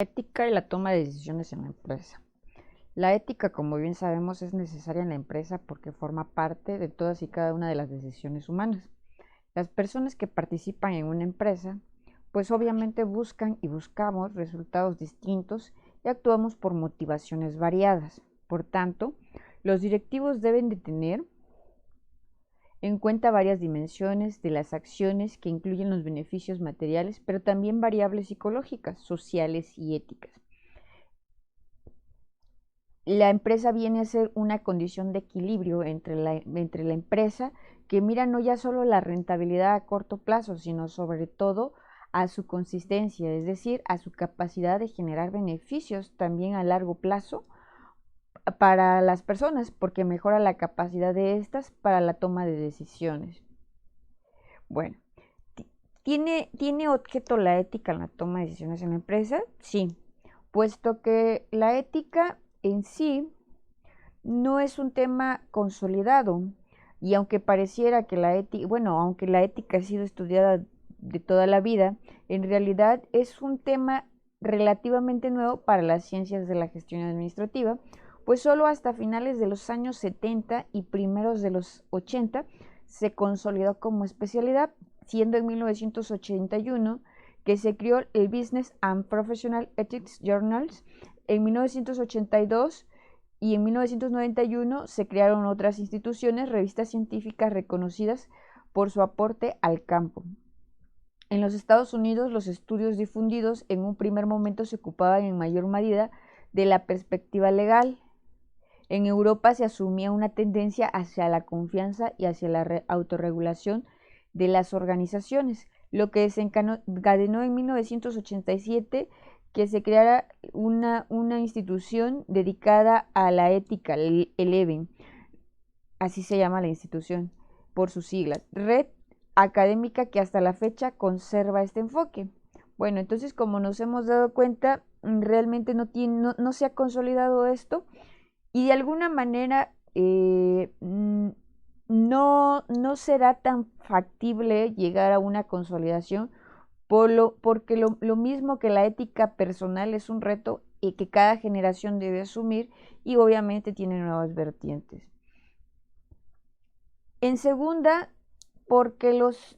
Ética y la toma de decisiones en la empresa. La ética, como bien sabemos, es necesaria en la empresa porque forma parte de todas y cada una de las decisiones humanas. Las personas que participan en una empresa, pues obviamente buscan y buscamos resultados distintos y actuamos por motivaciones variadas. Por tanto, los directivos deben de tener en cuenta varias dimensiones de las acciones que incluyen los beneficios materiales, pero también variables psicológicas, sociales y éticas. La empresa viene a ser una condición de equilibrio entre la empresa que mira no ya solo la rentabilidad a corto plazo, sino sobre todo a su consistencia, es decir, a su capacidad de generar beneficios también a largo plazo para las personas, porque mejora la capacidad de estas para la toma de decisiones. Bueno, ¿tiene objeto la ética en la toma de decisiones en la empresa? Sí, puesto que la ética en sí no es un tema consolidado y aunque pareciera que la ética, bueno, aunque la ética ha sido estudiada de toda la vida, en realidad es un tema relativamente nuevo para las ciencias de la gestión administrativa, pues solo hasta finales de los años 70 y primeros de los 80 se consolidó como especialidad, siendo en 1981 que se creó el Business and Professional Ethics Journals. En 1982 y en 1991 se crearon otras instituciones, revistas científicas reconocidas por su aporte al campo. En los Estados Unidos, los estudios difundidos en un primer momento se ocupaban en mayor medida de la perspectiva legal. En Europa se asumía una tendencia hacia la confianza y hacia la autorregulación de las organizaciones, lo que desencadenó en 1987 que se creara una institución dedicada a la ética, el EVEN, así se llama la institución por sus siglas, Red Académica que hasta la fecha conserva este enfoque. Bueno, entonces como nos hemos dado cuenta, realmente no se ha consolidado esto y de alguna manera no será tan factible llegar a una consolidación porque lo mismo que la ética personal es un reto y que cada generación debe asumir y obviamente tiene nuevas vertientes. En segunda, porque los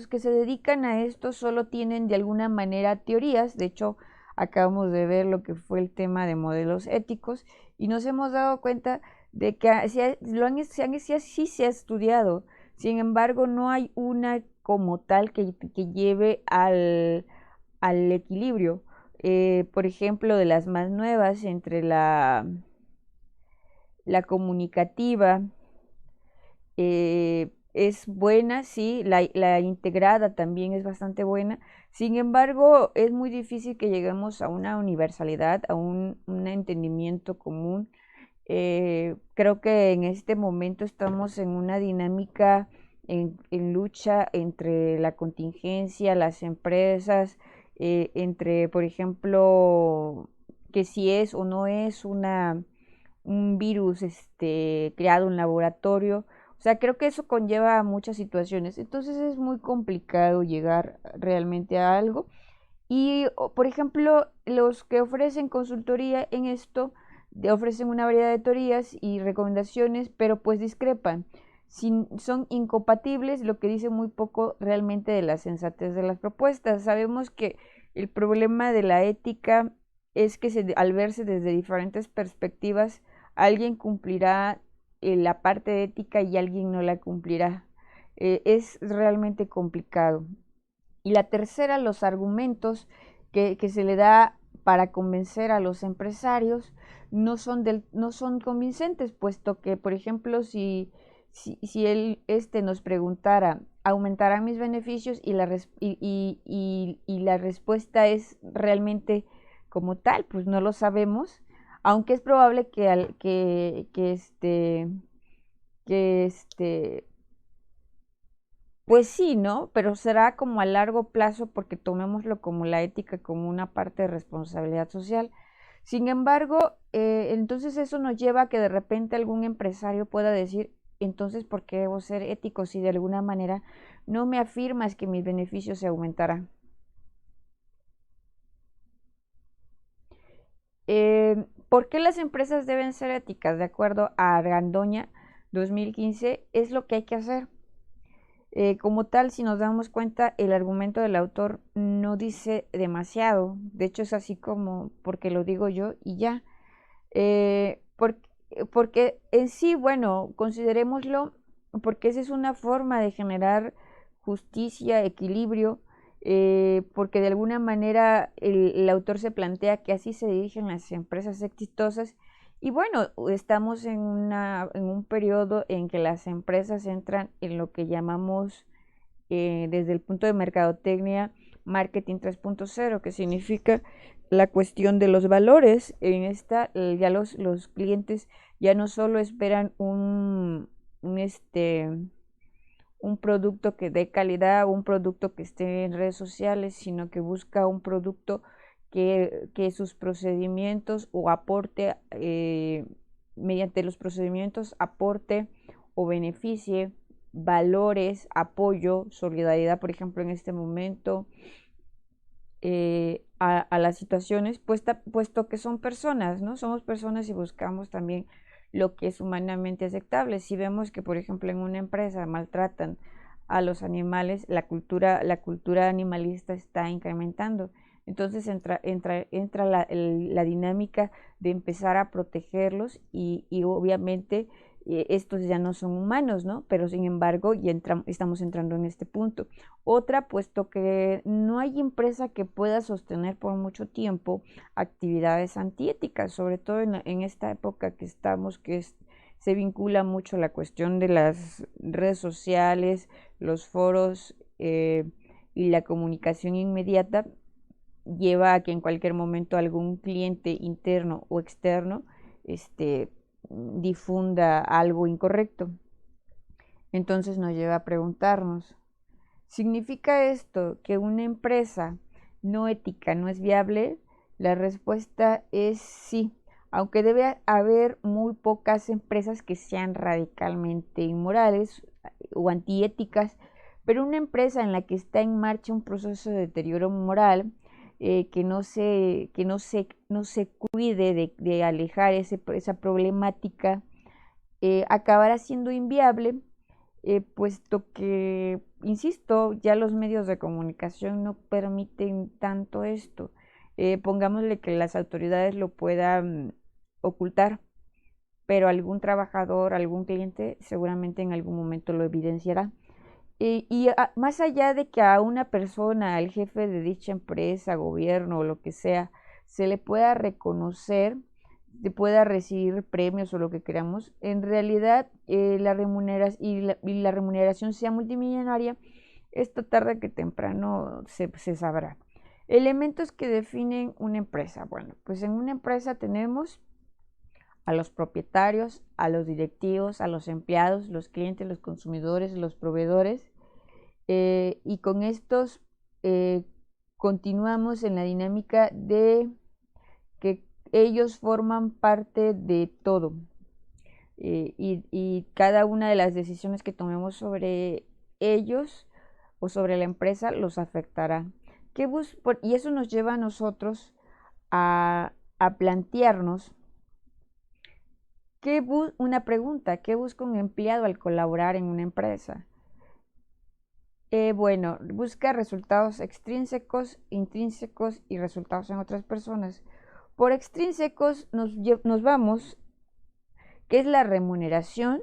que se dedican a esto solo tienen de alguna manera teorías, de hecho acabamos de ver lo que fue el tema de modelos éticos y nos hemos dado cuenta de que sí se ha estudiado, sin embargo no hay una como tal que lleve al equilibrio. Por ejemplo, de las más nuevas entre la comunicativa, es buena, sí, la integrada también es bastante buena. Sin embargo, es muy difícil que lleguemos a una universalidad, a un entendimiento común. Creo que en este momento estamos en una dinámica en lucha entre la contingencia, las empresas, entre, por ejemplo, que si es o no es un virus creado en laboratorio. O sea, creo que eso conlleva a muchas situaciones. Entonces es muy complicado llegar realmente a algo. Y, por ejemplo, los que ofrecen consultoría en esto ofrecen una variedad de teorías y recomendaciones, pero pues discrepan. Si son incompatibles, lo que dice muy poco realmente de la sensatez de las propuestas. Sabemos que el problema de la ética es que al verse desde diferentes perspectivas, alguien cumplirá la parte ética y alguien no la cumplirá. Es realmente complicado. Y la tercera, los argumentos que se le da para convencer a los empresarios no son convincentes, puesto que, por ejemplo, si él nos preguntara, ¿aumentarán mis beneficios? Y la respuesta es realmente como tal, pues no lo sabemos, aunque es probable que pues sí, ¿no? Pero será como a largo plazo porque tomémoslo como la ética como una parte de responsabilidad social. Sin embargo, entonces eso nos lleva a que de repente algún empresario pueda decir, entonces, ¿por qué debo ser ético si de alguna manera no me afirmas que mis beneficios se aumentarán? ¿Por qué las empresas deben ser éticas? De acuerdo a Argandoña 2015, es lo que hay que hacer. Como tal, si nos damos cuenta, el argumento del autor no dice demasiado. De hecho, es así como porque lo digo yo y ya. Porque en sí, bueno, considerémoslo, porque esa es una forma de generar justicia, equilibrio, porque de alguna manera el autor se plantea que así se dirigen las empresas exitosas. Y bueno, estamos en un periodo en que las empresas entran en lo que llamamos desde el punto de mercadotecnia, marketing 3.0, que significa la cuestión de los valores. En esta, ya los clientes ya no solo esperan un producto que dé calidad, un producto que esté en redes sociales, sino que busca un producto que sus procedimientos o aporte, mediante los procedimientos, aporte o beneficie valores, apoyo, solidaridad, por ejemplo, en este momento, a las situaciones, puesto que son personas, ¿no? Somos personas y buscamos también lo que es humanamente aceptable. Si vemos que, por ejemplo, en una empresa maltratan a los animales, la cultura animalista está incrementando. Entonces entra la dinámica de empezar a protegerlos y obviamente estos ya no son humanos, ¿no? Pero sin embargo ya estamos entrando en este punto. Otra, puesto que no hay empresa que pueda sostener por mucho tiempo actividades antiéticas, sobre todo en esta época que estamos, se vincula mucho la cuestión de las redes sociales, los foros y la comunicación inmediata, lleva a que en cualquier momento algún cliente interno o externo este, difunda algo incorrecto. Entonces nos lleva a preguntarnos, ¿significa esto que una empresa no ética no es viable? La respuesta es sí, aunque debe haber muy pocas empresas que sean radicalmente inmorales o antiéticas, pero una empresa en la que está en marcha un proceso de deterioro moral, no se cuide de alejar esa problemática, acabará siendo inviable, puesto que, insisto, ya los medios de comunicación no permiten tanto esto. Pongámosle que las autoridades lo puedan ocultar, pero algún trabajador, algún cliente seguramente en algún momento lo evidenciará. Más allá de que a una persona, al jefe de dicha empresa, gobierno o lo que sea, se le pueda reconocer, se pueda recibir premios o lo que queramos, en realidad la remuneración sea multimillonaria, esto tarde que temprano se sabrá. Elementos que definen una empresa. Bueno, pues en una empresa tenemos a los propietarios, a los directivos, a los empleados, los clientes, los consumidores, los proveedores. Y con estos continuamos en la dinámica de que ellos forman parte de todo. Y cada una de las decisiones que tomemos sobre ellos o sobre la empresa los afectará. Y eso nos lleva a nosotros a plantearnos una pregunta: ¿qué busca un empleado al colaborar en una empresa? Bueno, busca resultados extrínsecos, intrínsecos y resultados en otras personas. Por extrínsecos nos vamos, ¿qué es la remuneración?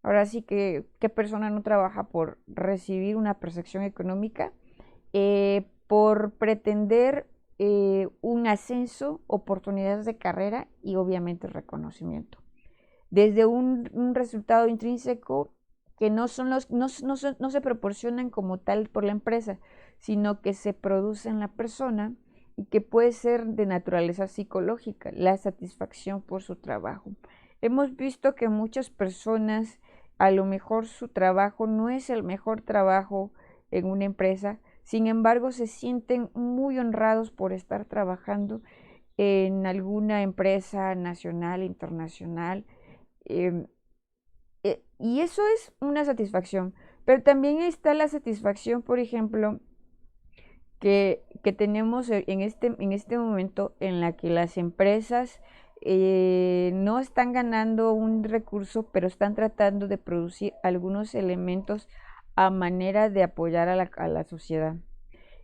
Ahora sí que, ¿qué persona no trabaja por recibir una percepción económica? Por pretender un ascenso, oportunidades de carrera y obviamente reconocimiento. Desde un resultado intrínseco que no se proporcionan como tal por la empresa, sino que se produce en la persona y que puede ser de naturaleza psicológica, la satisfacción por su trabajo. Hemos visto que muchas personas, a lo mejor su trabajo no es el mejor trabajo en una empresa, sin embargo se sienten muy honrados por estar trabajando en alguna empresa nacional, internacional, eh, y eso es una satisfacción, pero también está la satisfacción, por ejemplo, que tenemos en este momento en la que las empresas no están ganando un recurso, pero están tratando de producir algunos elementos a manera de apoyar a la sociedad.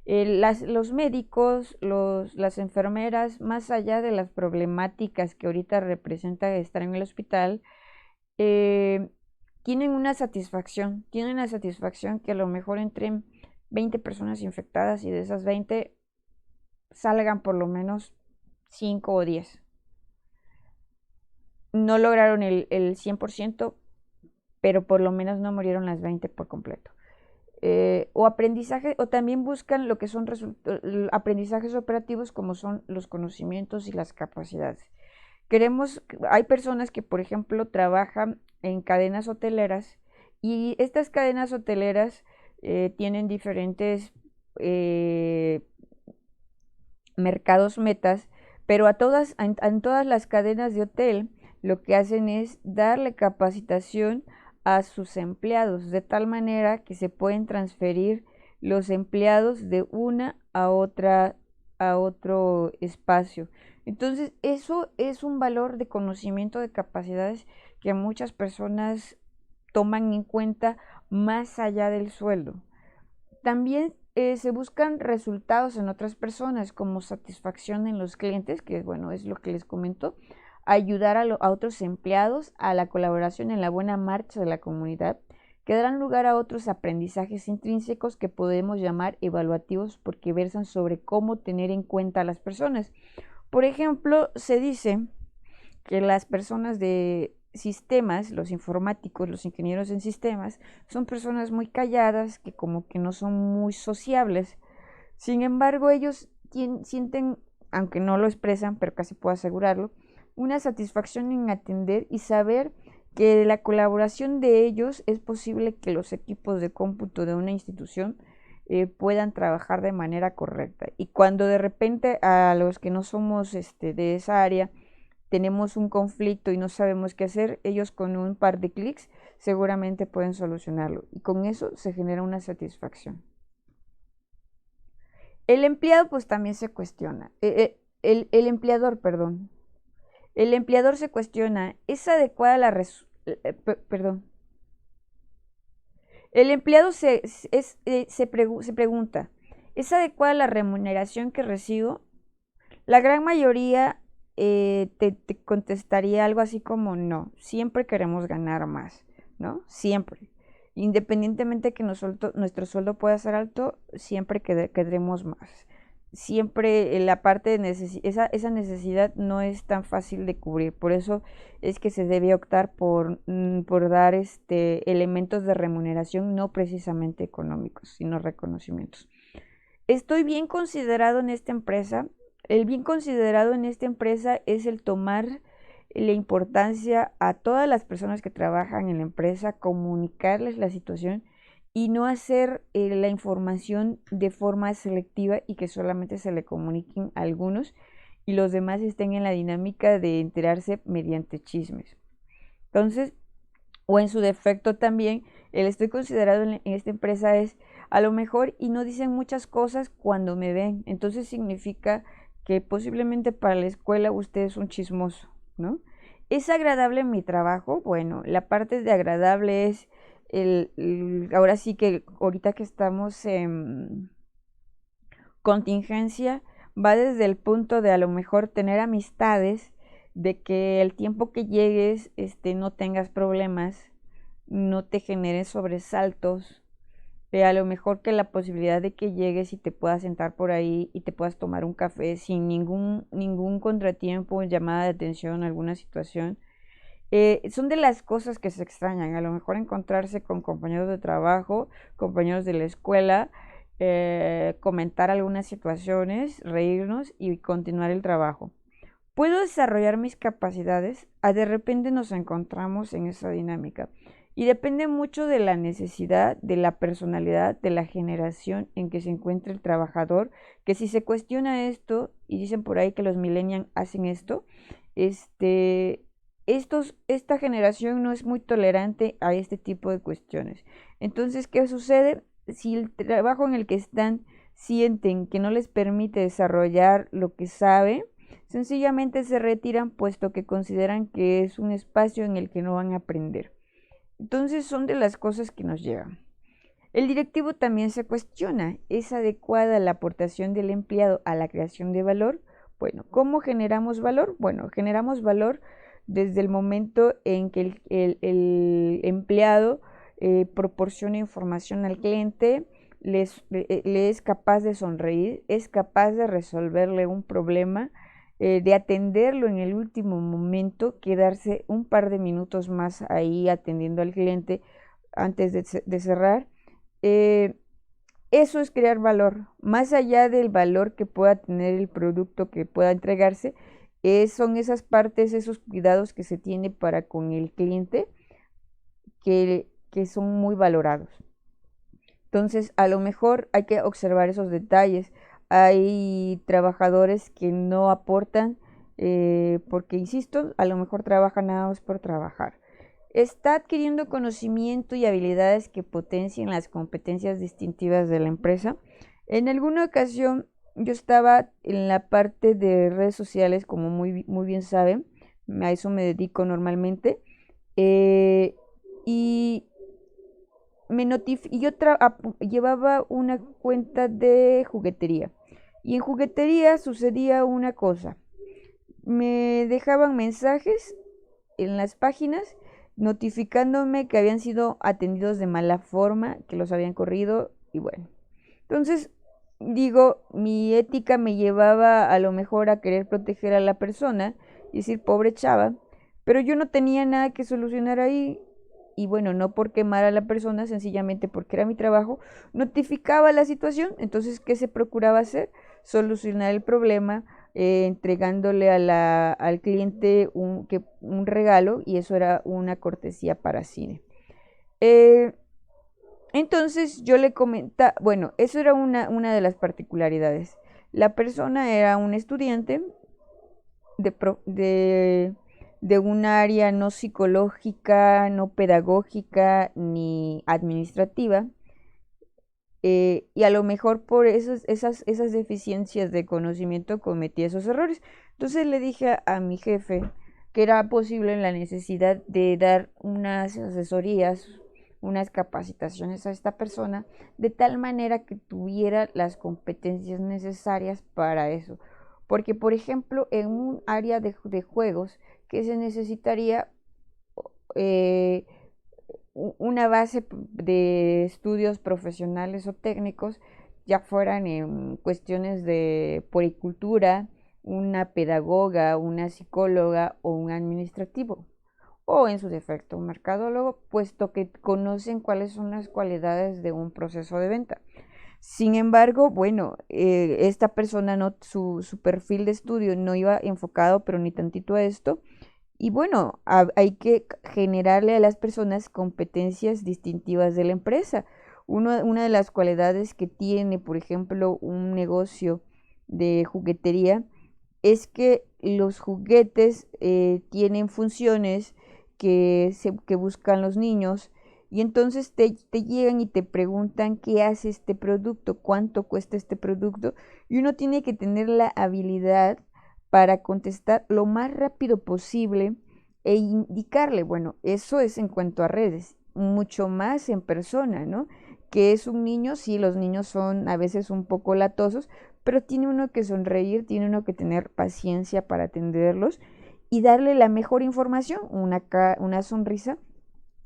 Los médicos, las enfermeras, más allá de las problemáticas que ahorita representa estar en el hospital, eh, tienen la satisfacción que a lo mejor entren 20 personas infectadas y de esas 20 salgan por lo menos 5 o 10. No lograron el 100%, pero por lo menos no murieron las 20 por completo. O aprendizaje, o también buscan lo que son aprendizajes operativos como son los conocimientos y las capacidades. Hay personas que, por ejemplo, trabajan en cadenas hoteleras y estas cadenas hoteleras tienen diferentes mercados metas, pero en todas las cadenas de hotel lo que hacen es darle capacitación a sus empleados de tal manera que se pueden transferir los empleados de una a otro espacio. Entonces, eso es un valor de conocimiento de capacidades que muchas personas toman en cuenta más allá del sueldo. También se buscan resultados en otras personas, como satisfacción en los clientes, que bueno, es lo que les comento, ayudar a otros empleados, a la colaboración en la buena marcha de la comunidad, que darán lugar a otros aprendizajes intrínsecos que podemos llamar evaluativos porque versan sobre cómo tener en cuenta a las personas. Por ejemplo, se dice que las personas de sistemas, los informáticos, los ingenieros en sistemas, son personas muy calladas, que como que no son muy sociables. Sin embargo, ellos sienten, aunque no lo expresan, pero casi puedo asegurarlo, una satisfacción en atender y saber que de la colaboración de ellos es posible que los equipos de cómputo de una institución puedan trabajar de manera correcta. Y cuando de repente a los que no somos de esa área tenemos un conflicto y no sabemos qué hacer, ellos con un par de clics seguramente pueden solucionarlo. Y con eso se genera una satisfacción. El empleado pues también se cuestiona. El empleador, perdón. El empleador se cuestiona, ¿es adecuada perdón? El empleado se pregunta, ¿es adecuada la remuneración que recibo? La gran mayoría te contestaría algo así como no, siempre queremos ganar más, ¿no? Siempre. Independientemente que nuestro sueldo pueda ser alto, siempre queremos más. Siempre la parte de esa necesidad no es tan fácil de cubrir. Por eso es que se debe optar por dar elementos de remuneración no precisamente económicos, sino reconocimientos. Estoy bien considerado en esta empresa. El bien considerado en esta empresa es el tomar la importancia a todas las personas que trabajan en la empresa, comunicarles la situación y no hacer la información de forma selectiva y que solamente se le comuniquen a algunos y los demás estén en la dinámica de enterarse mediante chismes. Entonces, o en su defecto también, el estoy considerado en esta empresa es a lo mejor y no dicen muchas cosas cuando me ven. Entonces significa que posiblemente para la escuela usted es un chismoso, ¿no? ¿Es agradable mi trabajo? Bueno, la parte de agradable es ahora sí que ahorita que estamos en contingencia, va desde el punto de a lo mejor tener amistades, de que el tiempo que llegues, no tengas problemas, no te generes sobresaltos, a lo mejor que la posibilidad de que llegues y te puedas sentar por ahí y te puedas tomar un café sin ningún contratiempo, llamada de atención, alguna situación. Son de las cosas que se extrañan, a lo mejor encontrarse con compañeros de trabajo, compañeros de la escuela, comentar algunas situaciones, reírnos y continuar el trabajo. ¿Puedo desarrollar mis capacidades? De repente nos encontramos en esa dinámica y depende mucho de la necesidad, de la personalidad, de la generación en que se encuentra el trabajador, que si se cuestiona esto, y dicen por ahí que los millennials hacen esto, esta generación no es muy tolerante a este tipo de cuestiones. Entonces, ¿qué sucede? Si el trabajo en el que están sienten que no les permite desarrollar lo que saben, sencillamente se retiran puesto que consideran que es un espacio en el que no van a aprender. Entonces son de las cosas que nos llegan. El directivo también se cuestiona, ¿es adecuada la aportación del empleado a la creación de valor? Bueno, ¿cómo generamos valor? Bueno, generamos valor desde el momento en que el empleado proporciona información al cliente, le es capaz de sonreír, es capaz de resolverle un problema, de atenderlo en el último momento, quedarse un par de minutos más ahí atendiendo al cliente antes de cerrar. Eh, Eso es crear valor, más allá del valor que pueda tener el producto que pueda entregarse, son esas partes, esos cuidados que se tiene para con el cliente que son muy valorados. Entonces, a lo mejor hay que observar esos detalles. Hay trabajadores que no aportan porque, insisto, a lo mejor trabajan nada más por trabajar. Está adquiriendo conocimiento y habilidades que potencien las competencias distintivas de la empresa. En alguna ocasión yo estaba en la parte de redes sociales, como muy bien saben, a eso me dedico normalmente, y y yo llevaba una cuenta de juguetería. Y en juguetería sucedía una cosa. Me dejaban mensajes en las páginas notificándome que habían sido atendidos de mala forma, que los habían corrido y bueno. Entonces, digo, mi ética me llevaba a lo mejor a querer proteger a la persona y decir, pobre chava, pero yo no tenía nada que solucionar ahí y bueno, no por quemar a la persona, sencillamente porque era mi trabajo, notificaba la situación, entonces, ¿qué se procuraba hacer? Solucionar el problema, entregándole al cliente un regalo y eso era una cortesía para cine. Eh, entonces yo le comentaba, bueno, eso era una de las particularidades. La persona era un estudiante de, de un área no psicológica, no pedagógica ni administrativa. Y a lo mejor por esas deficiencias de conocimiento cometí esos errores. Entonces le dije a mi jefe que era posible la necesidad de dar unas asesorías, unas capacitaciones a esta persona, de tal manera que tuviera las competencias necesarias para eso. Porque, por ejemplo, en un área de juegos, que se necesitaría eh, una base de estudios profesionales o técnicos, ya fueran en cuestiones de puericultura, una pedagoga, una psicóloga o un administrativo, o en su defecto un mercadólogo, puesto que conocen cuáles son las cualidades de un proceso de venta. Sin embargo, bueno, esta persona no, su perfil de estudio no iba enfocado, pero ni tantito a esto, y bueno, hay que generarle a las personas competencias distintivas de la empresa. Una de las cualidades que tiene, por ejemplo, un negocio de juguetería es que los juguetes tienen funciones que buscan los niños y entonces te llegan y te preguntan qué hace este producto, cuánto cuesta este producto y uno tiene que tener la habilidad para contestar lo más rápido posible e indicarle, bueno, eso es en cuanto a redes, mucho más en persona, ¿no? Que es un niño, sí, los niños son a veces un poco latosos, pero tiene uno que sonreír, tiene uno que tener paciencia para atenderlos y darle la mejor información, una sonrisa.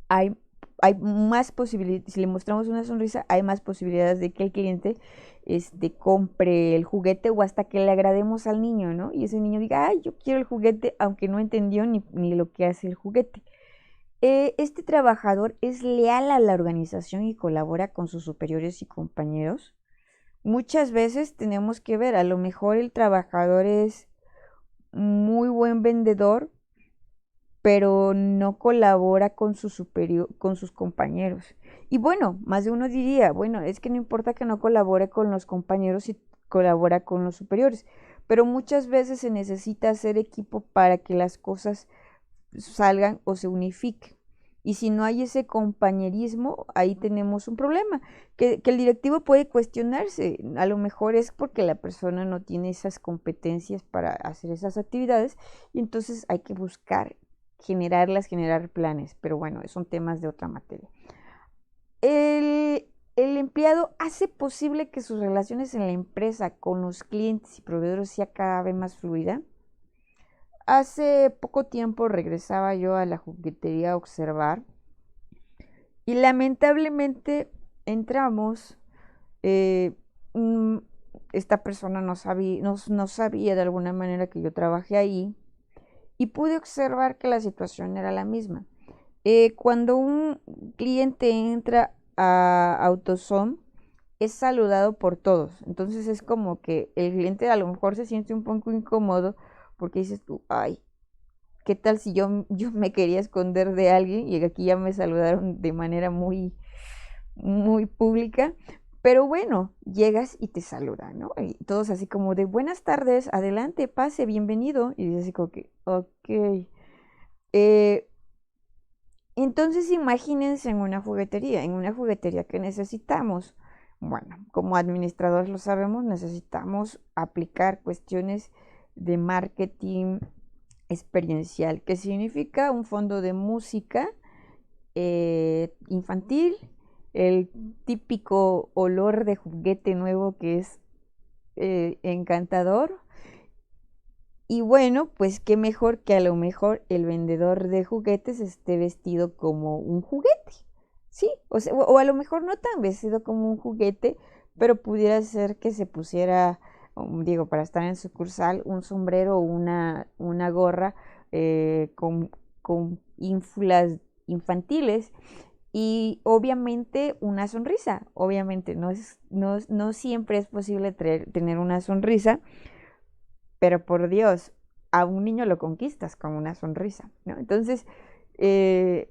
Hay, hay más posibilidades, si le mostramos una sonrisa, hay más posibilidades de que el cliente compre el juguete o hasta que le agrademos al niño, ¿no? Y ese niño diga, ay, yo quiero el juguete, aunque no entendió ni lo que hace el juguete. Este trabajador es leal a la organización y colabora con sus superiores y compañeros. Muchas veces tenemos que ver, a lo mejor el trabajador es muy buen vendedor, pero no colabora con su superior, con sus compañeros. Y bueno, más de uno diría, bueno, es que no importa que no colabore con los compañeros si colabora con los superiores, pero muchas veces se necesita hacer equipo para que las cosas salgan o se unifiquen. Y si no hay ese compañerismo, ahí tenemos un problema, que el directivo puede cuestionarse. A lo mejor es porque la persona no tiene esas competencias para hacer esas actividades y entonces hay que buscar generarlas, generar planes. Pero bueno, son temas de otra materia. El empleado hace posible que sus relaciones en la empresa con los clientes y proveedores sea cada vez más fluida. Hace poco tiempo regresaba yo a la juguetería a observar y lamentablemente entramos, eh, mm, esta persona no sabía de alguna manera que yo trabajé ahí y pude observar que la situación era la misma. Cuando un cliente entra a AutoZone, es saludado por todos. Entonces es como que el cliente a lo mejor se siente un poco incómodo porque dices tú, ay, ¿qué tal si yo me quería esconder de alguien y aquí ya me saludaron de manera muy, muy pública? Pero bueno, llegas y te saludan, ¿no? Y todos así como de buenas tardes, adelante, pase, bienvenido. Y dices así como que, ok. Eh, entonces imagínense en una juguetería que necesitamos. Bueno, como administradores lo sabemos, necesitamos aplicar cuestiones de marketing experiencial, que significa un fondo de música infantil, el típico olor de juguete nuevo que es encantador. Y bueno, pues qué mejor que a lo mejor el vendedor de juguetes esté vestido como un juguete, ¿sí? O a lo mejor no tan vestido como un juguete, pero pudiera ser que se pusiera, digo, para estar en sucursal, un sombrero o una gorra con ínfulas infantiles y obviamente una sonrisa. Obviamente no siempre es posible tener una sonrisa, pero por Dios, a un niño lo conquistas con una sonrisa, ¿no? Entonces, eh,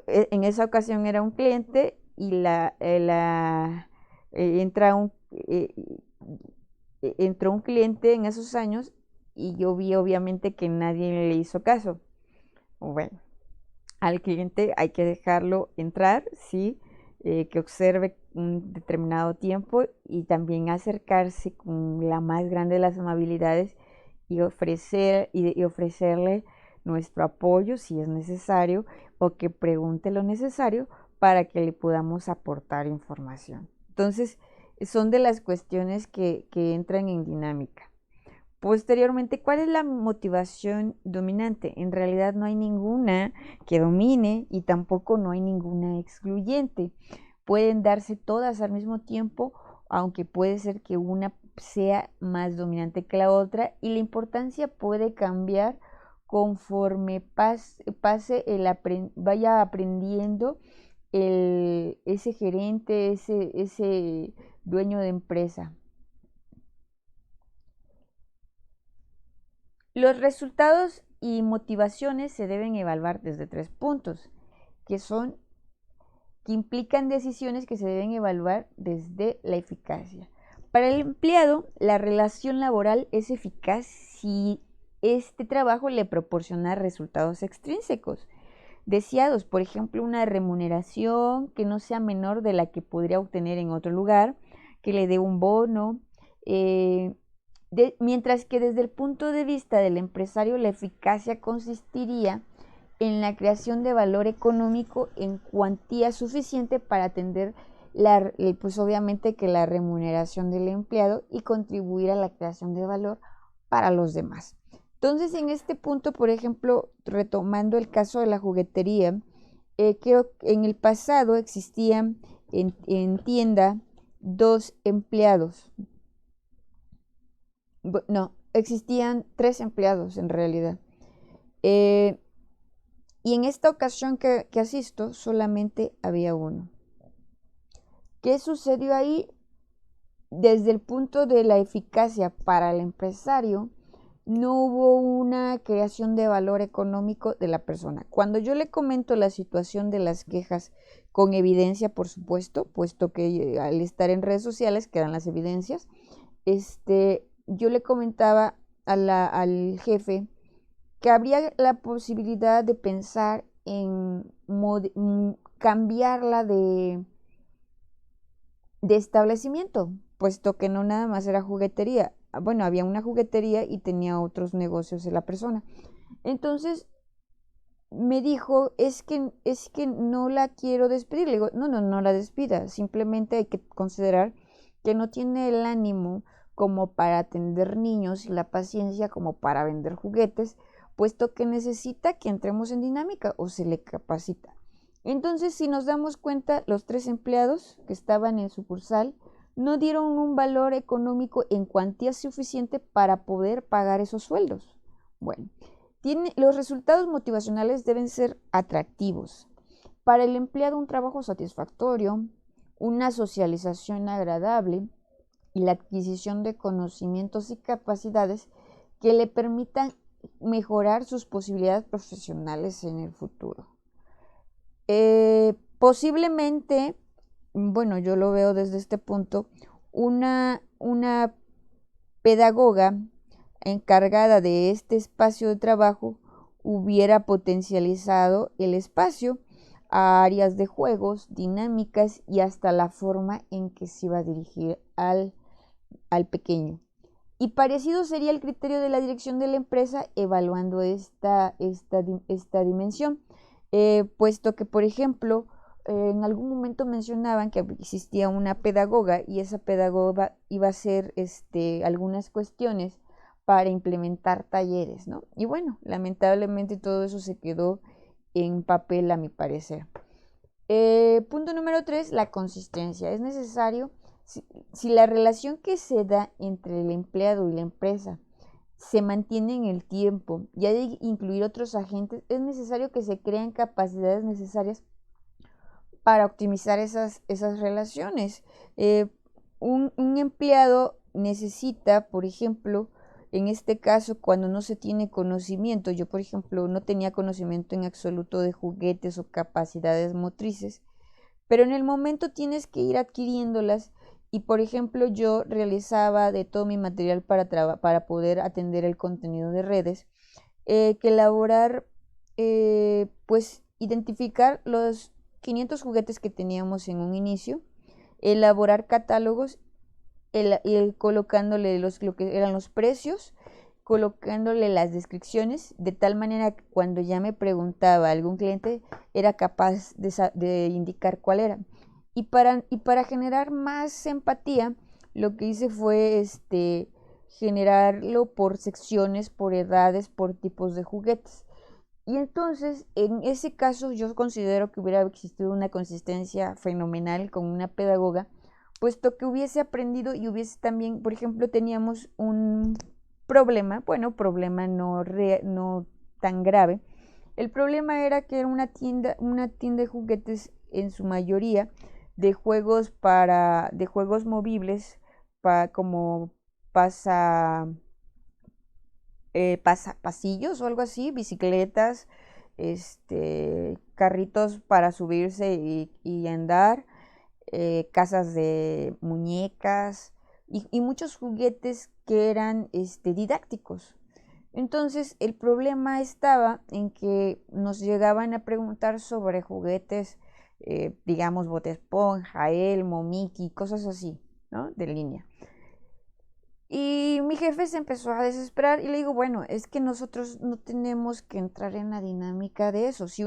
en esa ocasión era un cliente y entra entró un cliente en esos años y yo vi obviamente que nadie le hizo caso. Bueno, al cliente hay que dejarlo entrar, sí, que observe un determinado tiempo y también acercarse con la más grande de las amabilidades y ofrecerle nuestro apoyo si es necesario o que pregunte lo necesario para que le podamos aportar información. Entonces, son de las cuestiones que entran en dinámica. Posteriormente, ¿cuál es la motivación dominante? En realidad no hay ninguna que domine y tampoco no hay ninguna excluyente. Pueden darse todas al mismo tiempo, aunque puede ser que una sea más dominante que la otra y la importancia puede cambiar conforme vaya aprendiendo ese gerente, ese dueño de empresa. Los resultados y motivaciones se deben evaluar desde 3 puntos, que son que implican decisiones que se deben evaluar desde la eficacia. Para el empleado, la relación laboral es eficaz si este trabajo le proporciona resultados extrínsecos deseados, por ejemplo, una remuneración que no sea menor de la que podría obtener en otro lugar, que le dé un bono, eh, mientras que desde el punto de vista del empresario la eficacia consistiría en la creación de valor económico en cuantía suficiente para atender pues obviamente que la remuneración del empleado y contribuir a la creación de valor para los demás. Entonces, en este punto, por ejemplo, retomando el caso de la juguetería, creo que en el pasado existían en tienda 2 empleados. No, existían 3 empleados en realidad. Eh, y en esta ocasión que asisto, solamente había uno. ¿Qué sucedió ahí? Desde el punto de la eficacia para el empresario, no hubo una creación de valor económico de la persona. Cuando yo le comento la situación de las quejas, con evidencia, por supuesto, puesto que al estar en redes sociales quedan las evidencias, yo le comentaba al jefe que habría la posibilidad de pensar en cambiarla de establecimiento, puesto que no nada más era juguetería. Bueno, había una juguetería y tenía otros negocios de la persona. Entonces me dijo, es que no la quiero despedir. Le digo, no la despida. Simplemente hay que considerar que no tiene el ánimo como para atender niños y la paciencia como para vender juguetes, puesto que necesita que entremos en dinámica o se le capacita. Entonces, si nos damos cuenta, los 3 empleados que estaban en sucursal no dieron un valor económico en cuantía suficiente para poder pagar esos sueldos. Bueno, los resultados motivacionales deben ser atractivos. Para el empleado, un trabajo satisfactorio, una socialización agradable y la adquisición de conocimientos y capacidades que le permitan mejorar sus posibilidades profesionales en el futuro. Posiblemente, bueno, yo lo veo desde este punto, una pedagoga encargada de este espacio de trabajo hubiera potencializado el espacio a áreas de juegos, dinámicas y hasta la forma en que se iba a dirigir al pequeño. Y parecido sería el criterio de la dirección de la empresa evaluando esta dimensión, puesto que, por ejemplo, en algún momento mencionaban que existía una pedagoga y esa pedagoga iba a hacer algunas cuestiones para implementar talleres, ¿no? Y bueno, lamentablemente todo eso se quedó en papel a mi parecer. Punto número 3, la consistencia. Es necesario, si la relación que se da entre el empleado y la empresa se mantiene en el tiempo y hay que incluir otros agentes, es necesario que se creen capacidades necesarias para optimizar esas relaciones. Un empleado necesita, por ejemplo, en este caso, cuando no se tiene conocimiento, yo por ejemplo no tenía conocimiento en absoluto de juguetes o capacidades motrices, pero en el momento tienes que ir adquiriéndolas y por ejemplo yo realizaba de todo mi material para poder atender el contenido de redes, que elaborar, pues identificar los 500 juguetes que teníamos en un inicio, elaborar catálogos, colocándole lo que eran los precios, colocándole las descripciones, de tal manera que cuando ya me preguntaba algún cliente, era capaz de indicar cuál era. Y para generar más empatía, lo que hice fue generarlo por secciones, por edades, por tipos de juguetes. Y entonces, en ese caso, yo considero que hubiera existido una consistencia fenomenal con una pedagoga, puesto que hubiese aprendido y hubiese también, por ejemplo, teníamos un problema, bueno, problema no tan grave. El problema era que era una tienda de juguetes en su mayoría de juegos movibles, como pasa pasillos o algo así, bicicletas, carritos para subirse y andar, casas de muñecas y muchos juguetes que eran didácticos. Entonces el problema estaba en que nos llegaban a preguntar sobre juguetes, digamos, Bote Esponja, Elmo, Mickey, cosas así, ¿no? De línea. Y mi jefe se empezó a desesperar y le digo, bueno, es que nosotros no tenemos que entrar en la dinámica de eso, si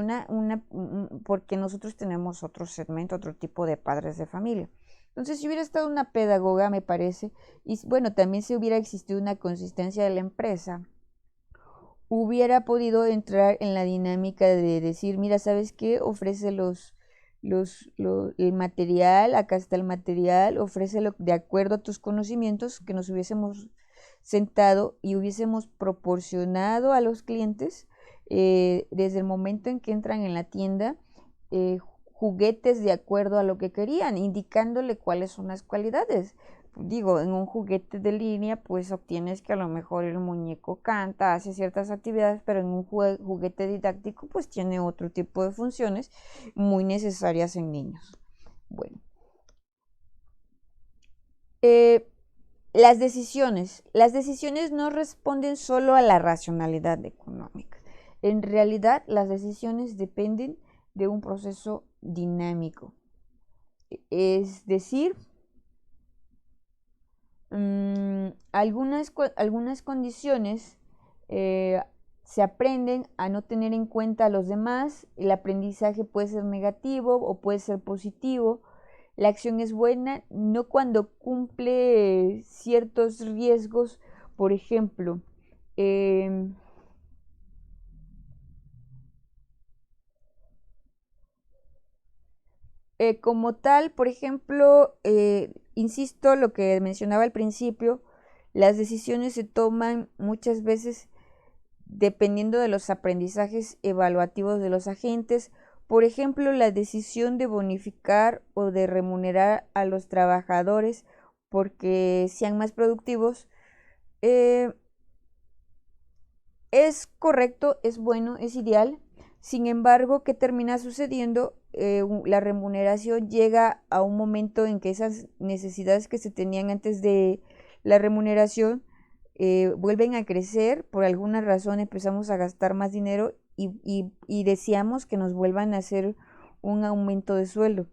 porque nosotros tenemos otro segmento, otro tipo de padres de familia. Entonces, si hubiera estado una pedagoga, me parece, y bueno, también si hubiera existido una consistencia de la empresa, hubiera podido entrar en la dinámica de decir, mira, ¿sabes qué? Ofrece el material, acá está el material, ofrécelo de acuerdo a tus conocimientos, que nos hubiésemos sentado y hubiésemos proporcionado a los clientes, desde el momento en que entran en la tienda, juguetes de acuerdo a lo que querían, indicándole cuáles son las cualidades. Digo, en un juguete de línea, pues obtienes que a lo mejor el muñeco canta, hace ciertas actividades, pero en un juguete didáctico, pues tiene otro tipo de funciones muy necesarias en niños. Bueno, las decisiones no responden solo a la racionalidad económica. En realidad, las decisiones dependen de un proceso dinámico. Es decir, algunas condiciones eh, se aprenden a no tener en cuenta a los demás. El aprendizaje puede ser negativo o puede ser positivo. La acción es buena no cuando cumple ciertos riesgos. Por ejemplo, em, como tal, por ejemplo, insisto, lo que mencionaba al principio, las decisiones se toman muchas veces dependiendo de los aprendizajes evaluativos de los agentes. Por ejemplo, la decisión de bonificar o de remunerar a los trabajadores porque sean más productivos, eh, es correcto, es bueno, es ideal. Sin embargo, ¿qué termina sucediendo? La remuneración llega a un momento en que esas necesidades que se tenían antes de la remuneración vuelven a crecer. Por alguna razón empezamos a gastar más dinero y deseamos que nos vuelvan a hacer un aumento de sueldo.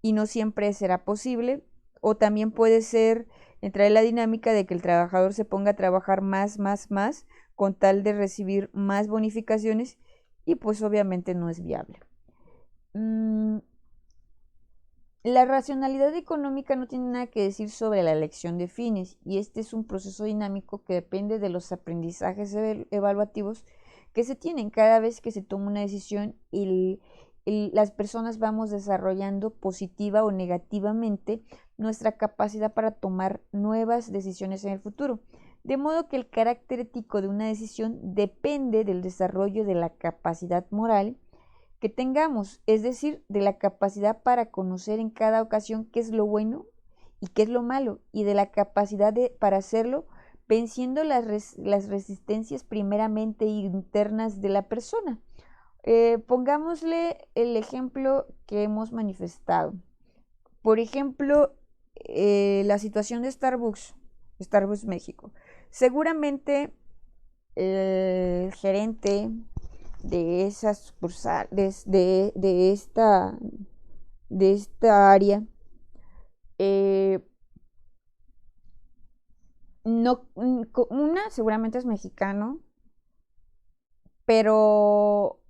Y no siempre será posible. O también puede ser entrar en la dinámica de que el trabajador se ponga a trabajar más con tal de recibir más bonificaciones y pues obviamente no es viable. Mm, la racionalidad económica no tiene nada que decir sobre la elección de fines y este es un proceso dinámico que depende de los aprendizajes evaluativos que se tienen cada vez que se toma una decisión y las personas vamos desarrollando positiva o negativamente nuestra capacidad para tomar nuevas decisiones en el futuro. De modo que el carácter ético de una decisión depende del desarrollo de la capacidad moral que tengamos, es decir, de la capacidad para conocer en cada ocasión qué es lo bueno y qué es lo malo, y de la capacidad para hacerlo venciendo las resistencias primeramente internas de la persona. Pongámosle el ejemplo que hemos manifestado. Por ejemplo, la situación de Starbucks México. Seguramente el gerente de esa sucursal, de esta área, eh, no, una seguramente es mexicano, pero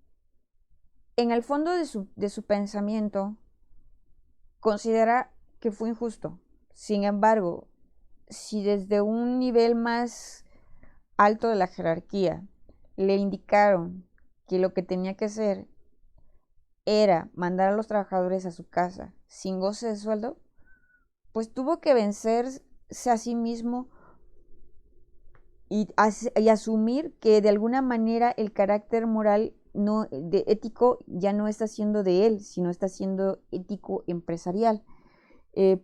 en el fondo de su pensamiento considera que fue injusto. Sin embargo, si desde un nivel más alto de la jerarquía le indicaron que lo que tenía que hacer era mandar a los trabajadores a su casa sin goce de sueldo, pues tuvo que vencerse a sí mismo y asumir que de alguna manera el carácter moral no, ético ya no está siendo de él, sino está siendo ético empresarial,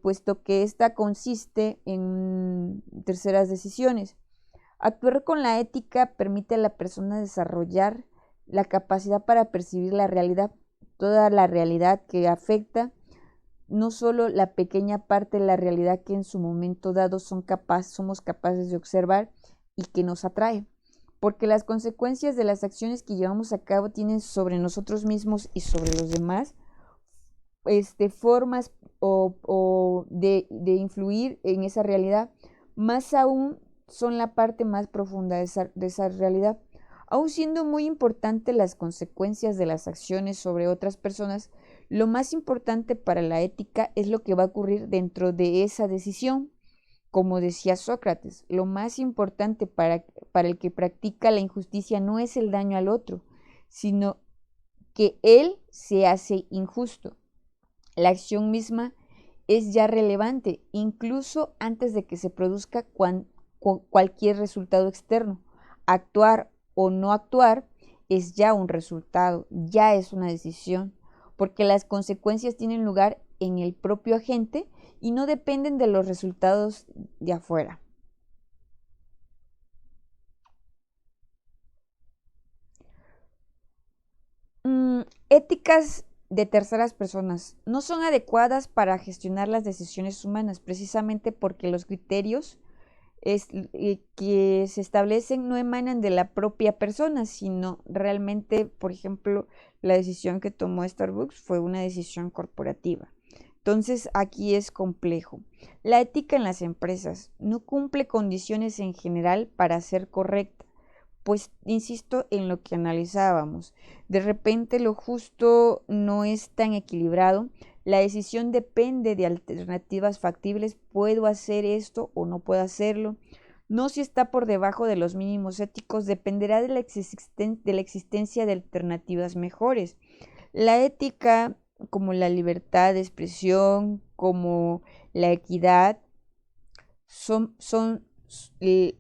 puesto que esta consiste en terceras decisiones. Actuar con la ética permite a la persona desarrollar la capacidad para percibir la realidad, toda la realidad que afecta, no solo la pequeña parte de la realidad que en su momento dado somos capaces de observar y que nos atrae, porque las consecuencias de las acciones que llevamos a cabo tienen sobre nosotros mismos y sobre los demás formas de influir en esa realidad, más aún son la parte más profunda de esa realidad. Aun siendo muy importante las consecuencias de las acciones sobre otras personas, lo más importante para la ética es lo que va a ocurrir dentro de esa decisión. Como decía Sócrates, lo más importante para el que practica la injusticia no es el daño al otro, sino que él se hace injusto. La acción misma es ya relevante, incluso antes de que se produzca cualquier resultado externo. Actuar o no actuar es ya un resultado, ya es una decisión, porque las consecuencias tienen lugar en el propio agente y no dependen de los resultados de afuera. Éticas de terceras personas no son adecuadas para gestionar las decisiones humanas, precisamente porque los criterios que se establecen no emanan de la propia persona, sino realmente, por ejemplo, la decisión que tomó Starbucks fue una decisión corporativa. Entonces aquí es complejo. La ética en las empresas no cumple condiciones en general para ser correcta, pues insisto en lo que analizábamos. De repente lo justo no es tan equilibrado. La decisión depende de alternativas factibles. ¿Puedo hacer esto o no puedo hacerlo? No si está por debajo de los mínimos éticos, dependerá de la existencia de alternativas mejores. La ética, como la libertad de expresión, como la equidad, son, son,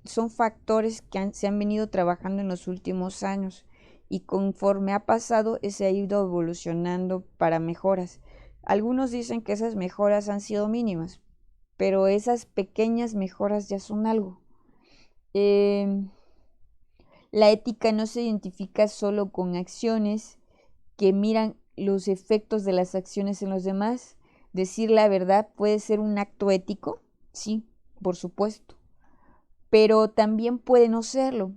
son factores que se han venido trabajando en los últimos años y conforme ha pasado se ha ido evolucionando para mejoras. Algunos dicen que esas mejoras han sido mínimas, pero esas pequeñas mejoras ya son algo. Em, la ética no se identifica solo con acciones que miran los efectos de las acciones en los demás. Decir la verdad puede ser un acto ético, sí, por supuesto, pero también puede no serlo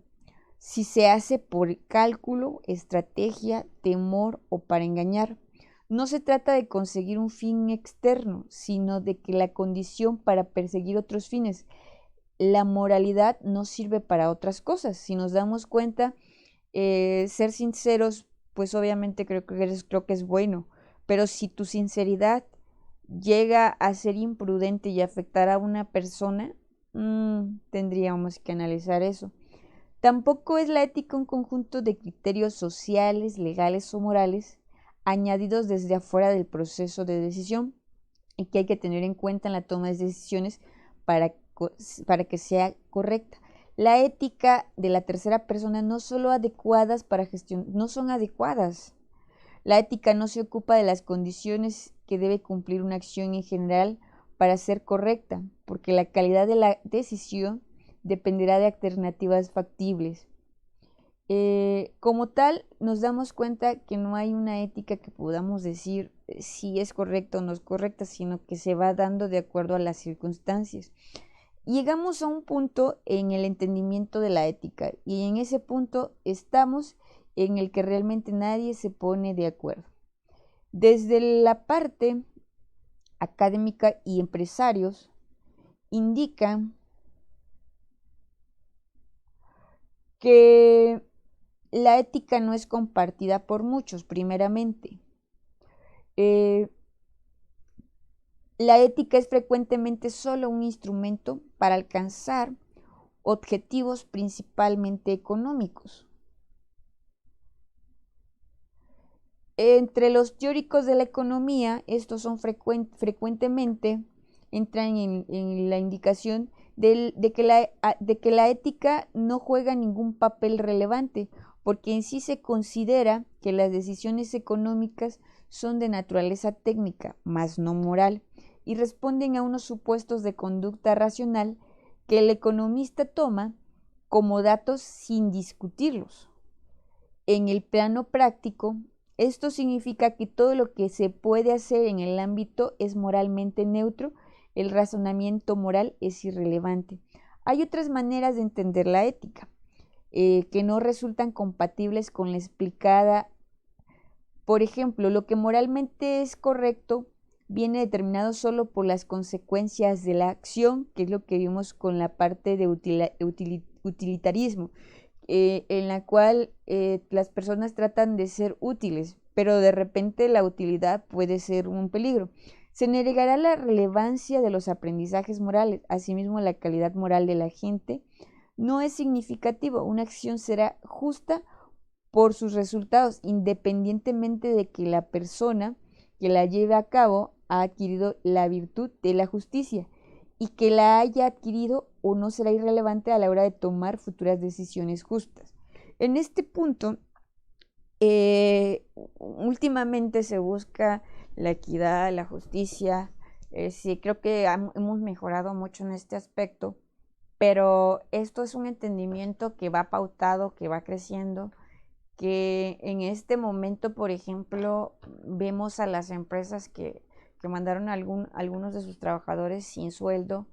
si se hace por cálculo, estrategia, temor o para engañar. No se trata de conseguir un fin externo, sino de que la condición para perseguir otros fines. La moralidad no sirve para otras cosas. Si nos damos cuenta, ser sinceros, pues obviamente creo que es bueno, pero si tu sinceridad llega a ser imprudente y afectar a una persona, tendríamos que analizar eso. Tampoco es la ética un conjunto de criterios sociales, legales o morales añadidos desde afuera del proceso de decisión y que hay que tener en cuenta en la toma de decisiones para, para que sea correcta. La ética de la tercera persona no solo adecuadas para gestión, no son adecuadas. La ética no se ocupa de las condiciones que debe cumplir una acción en general para ser correcta, porque la calidad de la decisión dependerá de alternativas factibles. Como tal, nos damos cuenta que no hay una ética que podamos decir si es correcta o no es correcta, sino que se va dando de acuerdo a las circunstancias. Llegamos a un punto en el entendimiento de la ética y en ese punto estamos en el que realmente nadie se pone de acuerdo. Desde la parte académica y empresarios indican que la ética no es compartida por muchos, primeramente. Eh, la ética es frecuentemente solo un instrumento para alcanzar objetivos principalmente económicos. Entre los teóricos de la economía, estos son frecuentemente entran en la indicación de que la ética no juega ningún papel relevante, porque en sí se considera que las decisiones económicas son de naturaleza técnica, más no moral, y responden a unos supuestos de conducta racional que el economista toma como datos sin discutirlos. En el plano práctico, esto significa que todo lo que se puede hacer en el ámbito es moralmente neutro, el razonamiento moral es irrelevante. Hay otras maneras de entender la ética que no resultan compatibles con la explicada. Por ejemplo, lo que moralmente es correcto viene determinado solo por las consecuencias de la acción, que es lo que vimos con la parte de utilitarismo, en la cual las personas tratan de ser útiles, pero de repente la utilidad puede ser un peligro. Se negará la relevancia de los aprendizajes morales, asimismo la calidad moral de la gente no es significativo. Una acción será justa por sus resultados, independientemente de que la persona que la lleve a cabo ha adquirido la virtud de la justicia y que la haya adquirido o no será irrelevante a la hora de tomar futuras decisiones justas. En este punto, últimamente se busca la equidad, la justicia. Sí, creo que hemos mejorado mucho en este aspecto, pero esto es un entendimiento que va pautado, que va creciendo, que en este momento, por ejemplo, vemos a las empresas que mandaron algunos de sus trabajadores sin sueldo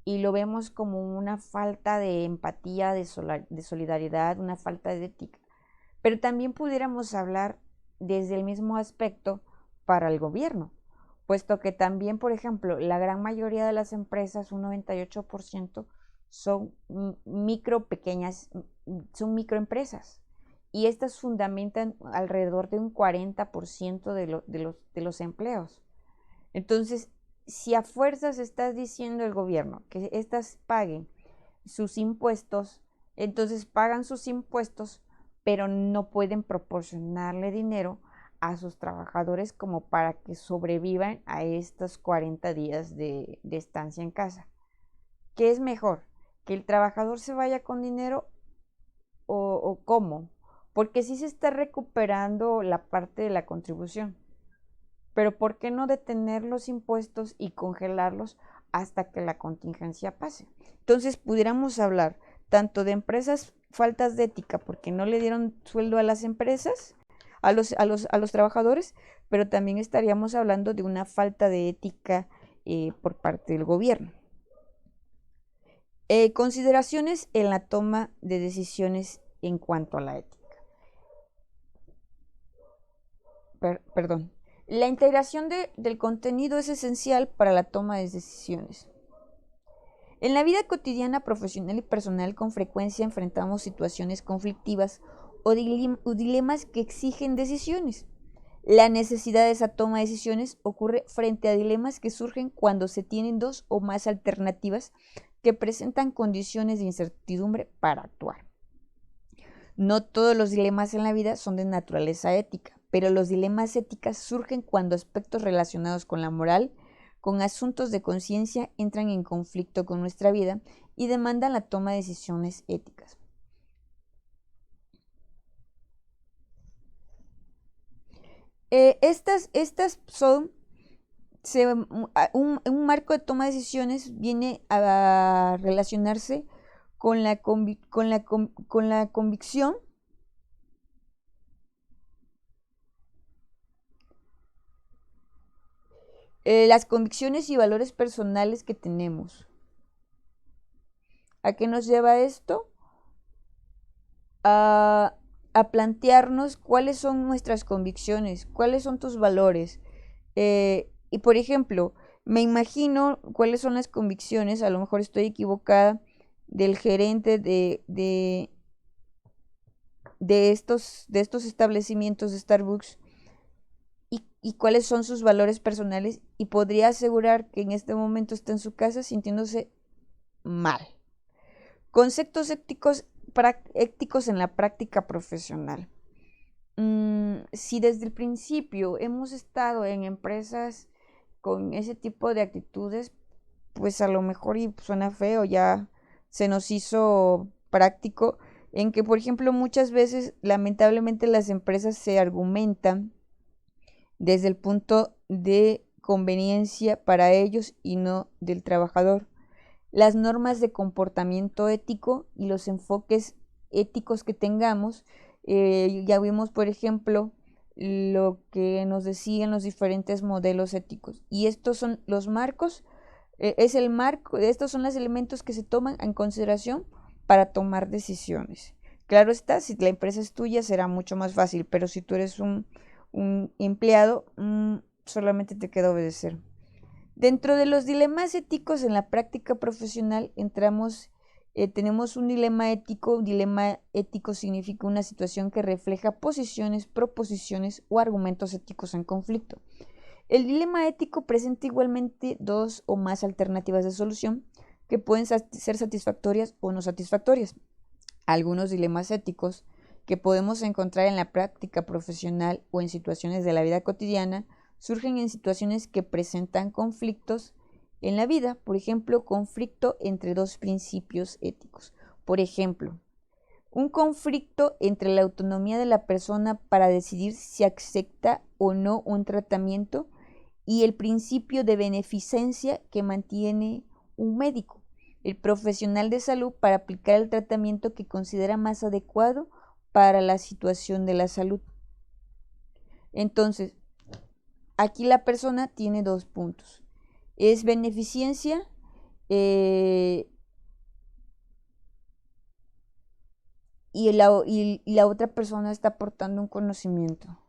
y lo vemos como una falta de empatía, de solidaridad, una falta de ética. Pero también pudiéramos hablar desde el mismo aspecto para el gobierno, puesto que también, por ejemplo, la gran mayoría de las empresas, un 98%, son pequeñas, son microempresas. Y estas fundamentan alrededor de un 40% de los empleos. Entonces, si a fuerzas estás diciendo el gobierno que estas paguen sus impuestos, entonces pagan sus impuestos, pero no pueden proporcionarle dinero a sus trabajadores como para que sobrevivan a estos 40 días de estancia en casa. ¿Qué es mejor? ¿Que el trabajador se vaya con dinero o cómo? Porque sí se está recuperando la parte de la contribución, pero ¿por qué no detener los impuestos y congelarlos hasta que la contingencia pase? Entonces pudiéramos hablar tanto de empresas faltas de ética porque no le dieron sueldo a las empresas, a los trabajadores, pero también estaríamos hablando de una falta de ética por parte del gobierno. Consideraciones en la toma de decisiones en cuanto a la ética. Perdón. La integración del contenido es esencial para la toma de decisiones. En la vida cotidiana, profesional y personal, con frecuencia enfrentamos situaciones conflictivas o dilemas que exigen decisiones. La necesidad de esa toma de decisiones ocurre frente a dilemas que surgen cuando se tienen dos o más alternativas que presentan condiciones de incertidumbre para actuar. No todos los dilemas en la vida son de naturaleza ética, pero los dilemas éticos surgen cuando aspectos relacionados con la moral, con asuntos de conciencia, entran en conflicto con nuestra vida y demandan la toma de decisiones éticas. Estas son, un marco de toma de decisiones viene a relacionarse con la convicción, las convicciones y valores personales que tenemos. ¿A qué nos lleva esto? A, a plantearnos cuáles son nuestras convicciones, cuáles son tus valores. Y por ejemplo, me imagino cuáles son las convicciones, a lo mejor estoy equivocada, del gerente de estos establecimientos de Starbucks y cuáles son sus valores personales y podría asegurar que en este momento está en su casa sintiéndose mal. Conceptos éticos en la práctica profesional. Si desde el principio hemos estado en empresas con ese tipo de actitudes, pues a lo mejor y suena feo, ya se nos hizo práctico, en que por ejemplo muchas veces lamentablemente las empresas se argumentan desde el punto de conveniencia para ellos y no del trabajador. Las normas de comportamiento ético y los enfoques éticos que tengamos, ya vimos por ejemplo lo que nos decían los diferentes modelos éticos y estos son los marcos, es el marco, estos son los elementos que se toman en consideración para tomar decisiones. Claro está, si la empresa es tuya será mucho más fácil, pero si tú eres un empleado, solamente te queda obedecer. Dentro de los dilemas éticos en la práctica profesional tenemos un dilema ético. Un dilema ético significa una situación que refleja posiciones, proposiciones o argumentos éticos en conflicto. El dilema ético presenta igualmente dos o más alternativas de solución que pueden ser satisfactorias o no satisfactorias. Algunos dilemas éticos que podemos encontrar en la práctica profesional o en situaciones de la vida cotidiana surgen en situaciones que presentan conflictos en la vida, por ejemplo, conflicto entre dos principios éticos. Por ejemplo, un conflicto entre la autonomía de la persona para decidir si acepta o no un tratamiento y el principio de beneficencia que mantiene un médico, el profesional de salud, para aplicar el tratamiento que considera más adecuado para la situación de la salud. Entonces, aquí la persona tiene dos puntos. Es beneficencia eh, y la otra persona está aportando un conocimiento.